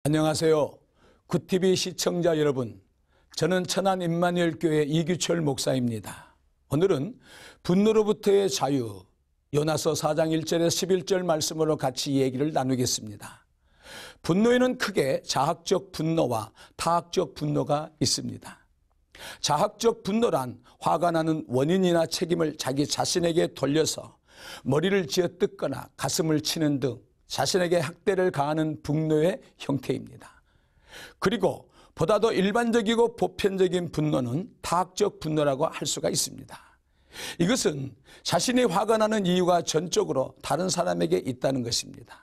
안녕하세요. 굿TV 시청자 여러분, 저는 천안 임마누엘교회 이규철 목사입니다. 오늘은 분노로부터의 자유, 요나서 4장 1절에서 11절 말씀으로 같이 얘기를 나누겠습니다. 분노에는 크게 자학적 분노와 타학적 분노가 있습니다. 자학적 분노란 화가 나는 원인이나 책임을 자기 자신에게 돌려서 머리를 쥐어뜯거나 가슴을 치는 등 자신에게 학대를 가하는 분노의 형태입니다. 그리고 보다 더 일반적이고 보편적인 분노는 타학적 분노라고 할 수가 있습니다. 이것은 자신이 화가 나는 이유가 전적으로 다른 사람에게 있다는 것입니다.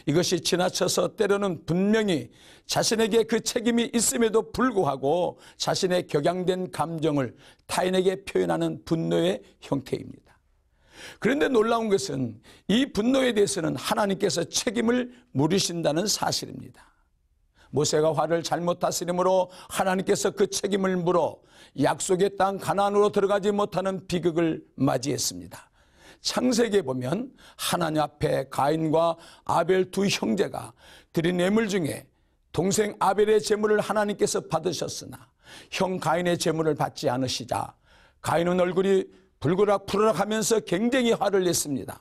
이것이 지나쳐서 때로는 분명히 자신에게 그 책임이 있음에도 불구하고 자신의 격양된 감정을 타인에게 표현하는 분노의 형태입니다. 그런데 놀라운 것은 이 분노에 대해서는 하나님께서 책임을 물으신다는 사실입니다. 모세가 화를 잘못 다스림으로 하나님께서 그 책임을 물어 약속의 땅 가나안으로 들어가지 못하는 비극을 맞이했습니다. 창세기에 보면 하나님 앞에 가인과 아벨 두 형제가 드린 예물 중에 동생 아벨의 제물을 하나님께서 받으셨으나 형 가인의 제물을 받지 않으시자 가인은 얼굴이 불그락 하면서 굉장히 화를 냈습니다.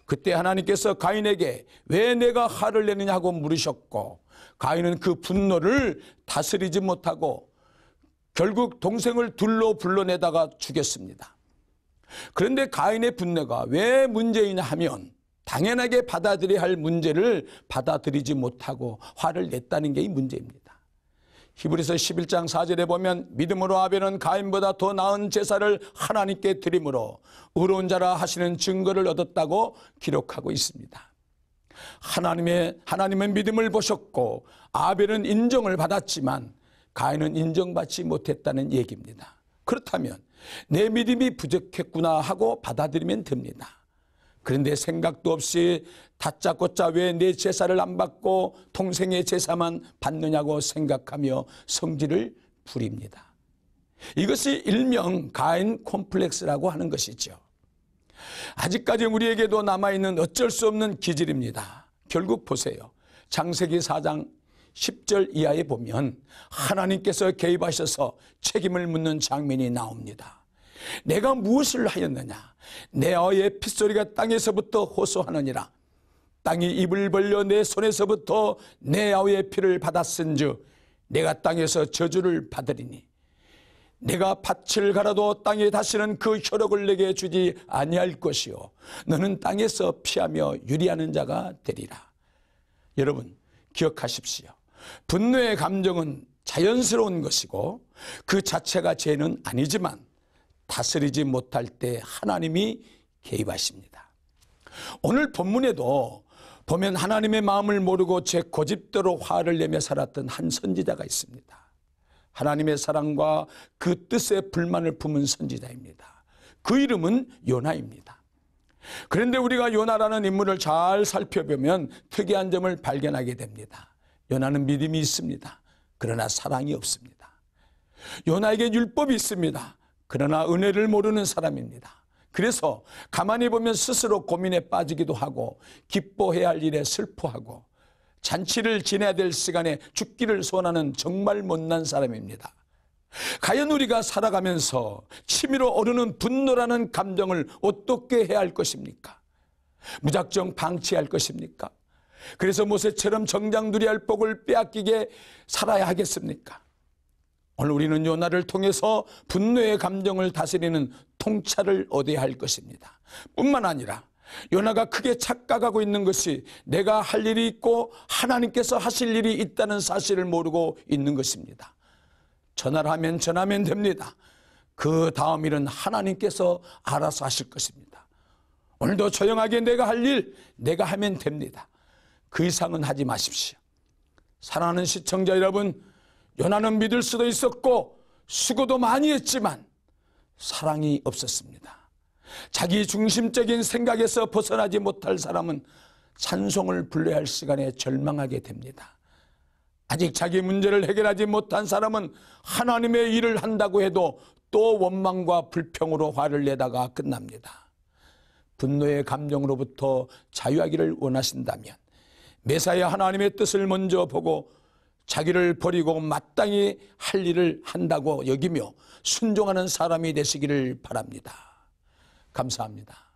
그때 하나님께서 가인에게 왜 내가 화를 내느냐고 물으셨고, 가인은 그 분노를 다스리지 못하고 결국 동생을 둘로 불러내다가 죽였습니다. 그런데 가인의 분노가 왜 문제이냐 하면 당연하게 받아들여야 할 문제를 받아들이지 못하고 화를 냈다는 게 이 문제입니다. 히브리서 11장 4절에 보면 믿음으로 아벨은 가인보다 더 나은 제사를 하나님께 드림으로 의로운 자라 하시는 증거를 얻었다고 기록하고 있습니다. 하나님은 믿음을 보셨고 아벨은 인정을 받았지만 가인은 인정받지 못했다는 얘기입니다. 그렇다면 내 믿음이 부족했구나 하고 받아들이면 됩니다. 그런데 생각도 없이 다짜고짜 왜 내 제사를 안 받고 동생의 제사만 받느냐고 생각하며 성질을 부립니다. 이것이 일명 가인 콤플렉스라고 하는 것이죠. 아직까지 우리에게도 남아있는 어쩔 수 없는 기질입니다. 결국 보세요. 창세기 4장 10절 이하에 보면 하나님께서 개입하셔서 책임을 묻는 장면이 나옵니다. 내가 무엇을 하였느냐? 내 아우의 핏소리가 땅에서부터 호소하느니라. 땅이 입을 벌려 내 손에서부터 내 아우의 피를 받았은즉 내가 땅에서 저주를 받으리니 내가 밭을 갈아도 땅에 다시는 그 효력을 내게 주지 아니할 것이요 너는 땅에서 피하며 유리하는 자가 되리라. 여러분 기억하십시오. 분노의 감정은 자연스러운 것이고 그 자체가 죄는 아니지만 다스리지 못할 때 하나님이 개입하십니다. 오늘 본문에도 보면 하나님의 마음을 모르고 제 고집대로 화를 내며 살았던 한 선지자가 있습니다. 하나님의 사랑과 그 뜻에 불만을 품은 선지자입니다. 그 이름은 요나입니다. 그런데 우리가 요나라는 인물을 잘 살펴보면 특이한 점을 발견하게 됩니다. 요나는 믿음이 있습니다. 그러나 사랑이 없습니다. 요나에게 율법이 있습니다. 그러나 은혜를 모르는 사람입니다. 그래서 가만히 보면 스스로 고민에 빠지기도 하고 기뻐해야 할 일에 슬퍼하고 잔치를 지내야 될 시간에 죽기를 소원하는 정말 못난 사람입니다. 과연 우리가 살아가면서 치밀어 오르는 분노라는 감정을 어떻게 해야 할 것입니까? 무작정 방치할 것입니까? 그래서 모세처럼 정장두리할 복을 빼앗기게 살아야 하겠습니까? 오늘 우리는 요나를 통해서 분노의 감정을 다스리는 통찰을 얻어야 할 것입니다. 뿐만 아니라 요나가 크게 착각하고 있는 것이 내가 할 일이 있고 하나님께서 하실 일이 있다는 사실을 모르고 있는 것입니다. 전화를 하면 전하면 됩니다. 그 다음 일은 하나님께서 알아서 하실 것입니다. 오늘도 조용하게 내가 할 일 내가 하면 됩니다. 그 이상은 하지 마십시오. 사랑하는 시청자 여러분, 요나는 믿을 수도 있었고 수고도 많이 했지만 사랑이 없었습니다. 자기 중심적인 생각에서 벗어나지 못할 사람은 찬송을 불러야 할 시간에 절망하게 됩니다. 아직 자기 문제를 해결하지 못한 사람은 하나님의 일을 한다고 해도 또 원망과 불평으로 화를 내다가 끝납니다. 분노의 감정으로부터 자유하기를 원하신다면 메사야 하나님의 뜻을 먼저 보고 자기를 버리고 마땅히 할 일을 한다고 여기며 순종하는 사람이 되시기를 바랍니다. 감사합니다.